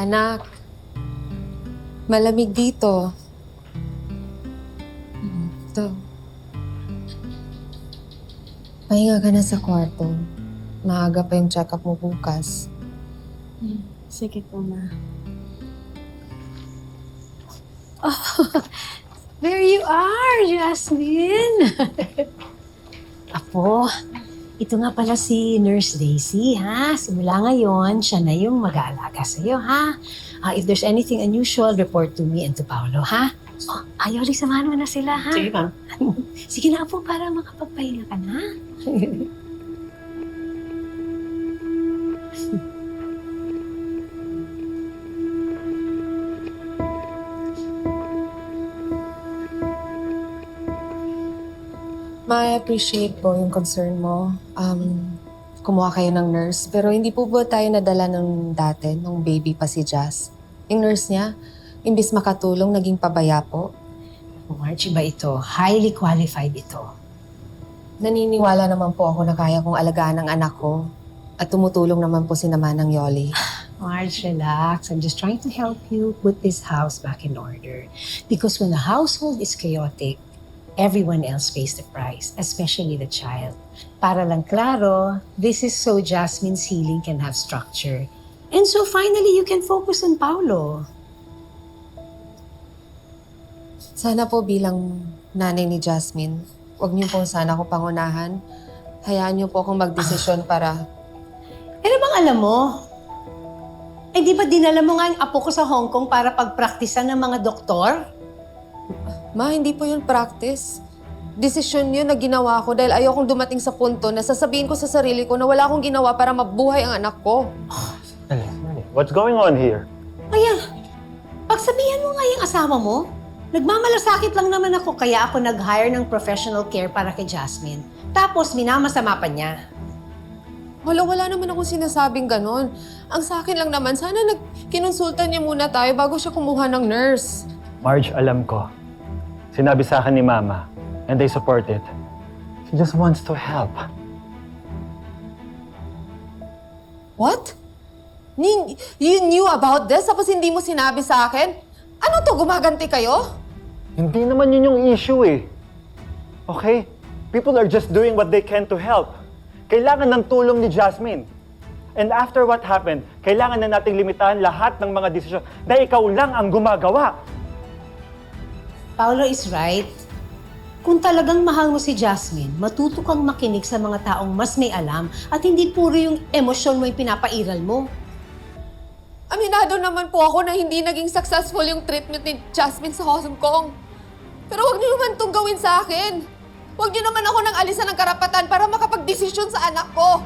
Anak, malamig dito. Ito. Pahinga ka na sa kwarto. Maaga pa yung check-up mo bukas. Sige po, ma. Oh, there you are, Jasmine! Apo, ito nga pala si Nurse Daisy, ha? Simula ngayon, siya na yung mag-aalaga sa'yo, ha? If there's anything unusual, report to me and to Paolo, ha? Oh, ayaw rin, samahan mo na sila, ha? Sige, ma'am. Sige na po, para makapagpahinga ka na. Ma-appreciate po yung concern mo. Kumuha kayo ng nurse. Pero hindi po ba tayo nadala ng dati, nung baby pa si Jazz? Yung nurse niya, imbis makatulong, naging pabaya po. March, iba ito. Highly qualified ito. Naniniwala naman po ako na kaya kong alagaan ang anak ko. At tumutulong naman po si Manang Yoli. Marge, relax. I'm just trying to help you put this house back in order. Because when the household is chaotic, everyone else pays the price, especially the child. Para lang klaro, this is so Jasmine's healing can have structure. And so finally, you can focus on Paolo. Sana po bilang nanay ni Jasmine, huwag niyo po sana ako pangunahan. Hayaan niyo po akong magdesisyon para... Ano bang alam mo? Eh di ba dinala mo nga yung apo ko sa Hong Kong para pagpraktisan ng mga doktor? Ma, hindi po yun practice. Desisyon yun na ginawa ko dahil ayokong dumating sa punto na sasabihin ko sa sarili ko na wala akong ginawa para mabuhay ang anak ko. What's going on here? Kaya, pagsabihan mo nga yung asawa mo, nagmamalasakit lang naman ako kaya ako nag-hire ng professional care para kay Jasmine. Tapos minamasama pa niya. Wala naman akong sinasabing ganon. Ang sa akin lang naman, sana kinonsulta niya muna tayo bago siya kumuha ng nurse. Marge, alam ko. Sinabi sa akin ni Mama, and they support it. She just wants to help. What? You knew about this tapos hindi mo sinabi sa akin? Ano to, gumaganti kayo? Hindi naman yun yung issue eh. Okay? People are just doing what they can to help. Kailangan ng tulong ni Jasmine. And after what happened, kailangan na nating limitahan lahat ng mga desisyon na ikaw lang ang gumagawa. Paolo is right. Kung talagang mahal mo si Jasmine, matuto kang makinig sa mga taong mas may alam at hindi puro yung emosyon mo yung pinapairal mo. Aminado naman po ako na hindi naging successful yung treatment ni Jasmine sa Hong Kong. Pero huwag niyo naman itong gawin sa akin. Huwag niyo naman ako nang alisan ng karapatan para makapag-desisyon sa anak ko.